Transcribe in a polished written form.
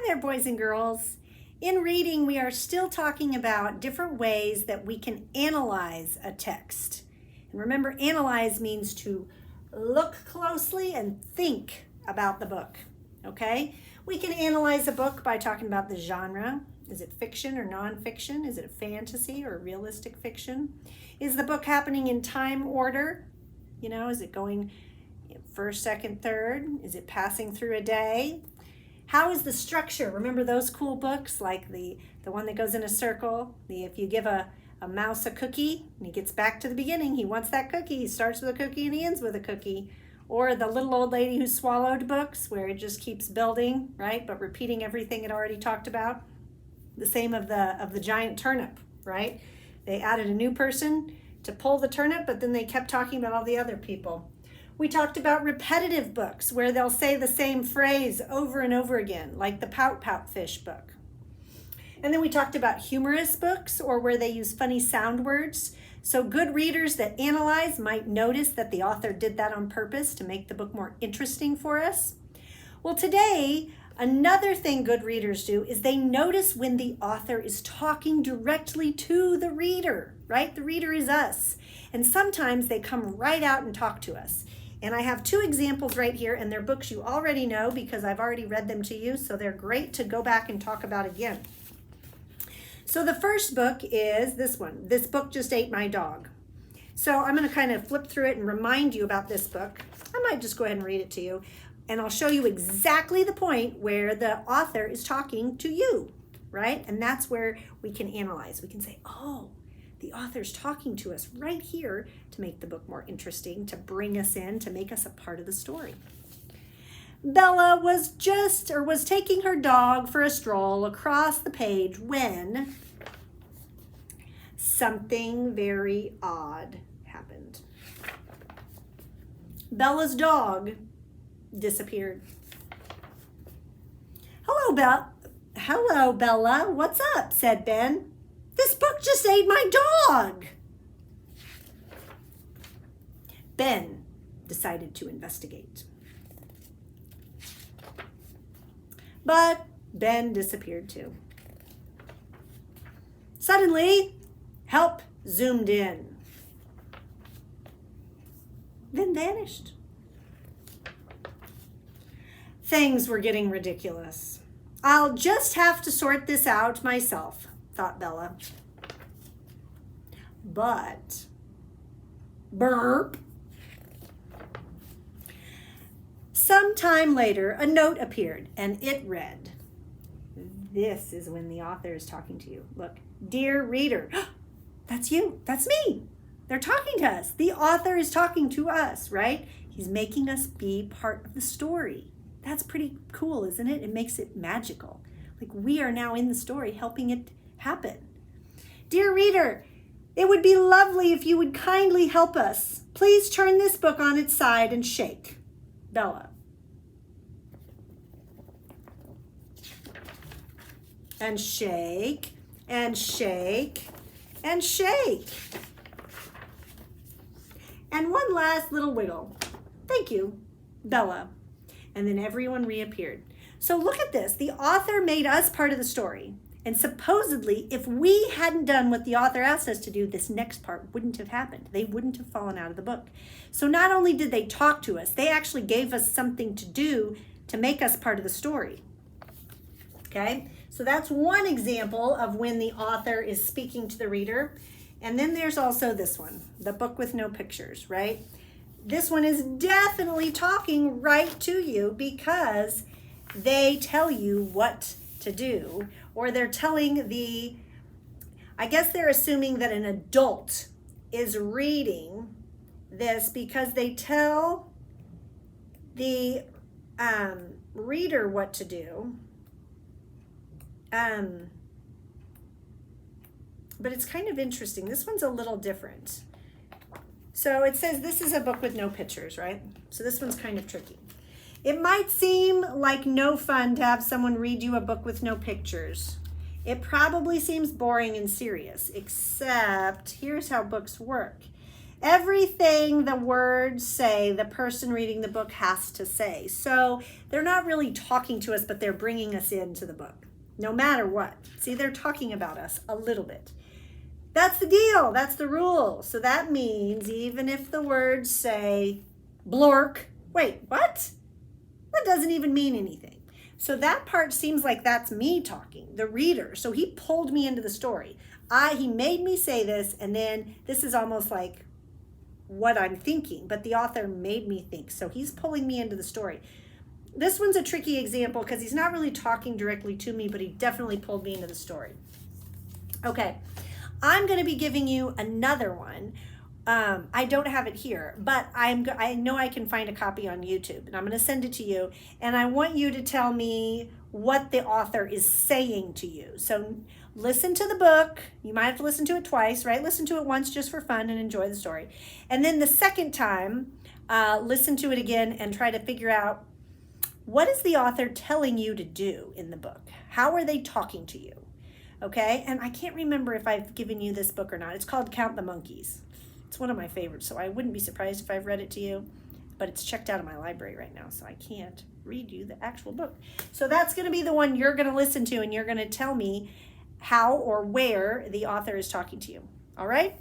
there, boys and girls. In reading, we are still talking about different ways that we can analyze a text. And remember, analyze means to look closely and think about the book, okay? We can analyze a book by talking about the genre. Is it fiction or nonfiction? Is it a fantasy or realistic fiction? Is the book happening in time order? You know, is it going first, second, third? Is it passing through a day? How is the structure? Remember those cool books like the one that goes in a circle? If you give a mouse a cookie and he gets back to the beginning, he wants that cookie. He starts with a cookie and he ends with a cookie. Or the little old lady who swallowed books where it just keeps building, right? But repeating everything it already talked about. The same of the giant turnip, right? They added a new person to pull the turnip, but then they kept talking about all the other people. We talked about repetitive books where they'll say the same phrase over and over again, like the Pout Pout Fish book. And then we talked about humorous books or where they use funny sound words. So good readers that analyze might notice that the author did that on purpose to make the book more interesting for us. Well, today, another thing good readers do is they notice when the author is talking directly to the reader, right? The reader is us. And sometimes they come right out and talk to us. And I have two examples right here, and they're books you already know because I've already read them to you, so they're great to go back and talk about again. So the first book is this one. This book just ate my dog. So I'm going to kind of flip through it and remind you about this book. I might just go ahead and read it to you, and I'll show you exactly the point where the author is talking to you, right? And that's where we can analyze. We can say, oh, the author's talking to us right here to make the book more interesting, to bring us in, to make us a part of the story. Bella was taking her dog for a stroll across the page when something very odd happened. Bella's dog disappeared. Hello, Bella. What's up? Said Ben. This book just ate my dog. Ben decided to investigate. But Ben disappeared too. Suddenly, help zoomed in, then vanished. Things were getting ridiculous. I'll just have to sort this out myself, thought Bella. But, burp. Sometime later, a note appeared, and it read, this is when the author is talking to you. Look, dear reader, that's you, that's me. They're talking to us. The author is talking to us, right? He's making us be part of the story. That's pretty cool, isn't it? It makes it magical. Like we are now in the story helping it happen. Dear reader, it would be lovely if you would kindly help us. Please turn this book on its side and shake. Bella. And shake, and shake, and shake. And one last little wiggle. Thank you, Bella. And then everyone reappeared. So look at this. The author made us part of the story. And supposedly, if we hadn't done what the author asked us to do, this next part wouldn't have happened. They wouldn't have fallen out of the book. So not only did they talk to us, they actually gave us something to do to make us part of the story. Okay? So that's one example of when the author is speaking to the reader. And then there's also this one, the book with no pictures, right? This one is definitely talking right to you because they tell you what to do, or they're telling I guess they're assuming that an adult is reading this because they tell the reader what to do. But it's kind of interesting. This one's a little different. So it says this is a book with no pictures, right? So this one's kind of tricky. It might seem like no fun to have someone read you a book with no pictures. It probably seems boring and serious, except here's how books work. Everything the words say, the person reading the book has to say. So they're not really talking to us, but they're bringing us into the book, no matter what. See, they're talking about us a little bit. That's the deal. That's the rule. So that means even if the words say blork, wait, what? That doesn't even mean anything. So that part seems like that's me talking, the reader. So he pulled me into the story. He made me say this, and then this is almost like what I'm thinking, but the author made me think. So he's pulling me into the story. This one's a tricky example because he's not really talking directly to me, but he definitely pulled me into the story. Okay, I'm going to be giving you another one. I don't have it here, but I know I can find a copy on YouTube, and I'm going to send it to you, and I want you to tell me what the author is saying to you. So listen to the book. You might have to listen to it twice, right? Listen to it once just for fun and enjoy the story. And then the second time, listen to it again and try to figure out, what is the author telling you to do in the book? How are they talking to you? Okay, and I can't remember if I've given you this book or not. It's called Count the Monkeys. It's one of my favorites, so I wouldn't be surprised if I've read it to you, but it's checked out of my library right now, so I can't read you the actual book. So that's going to be the one you're going to listen to, and you're going to tell me how or where the author is talking to you. All right?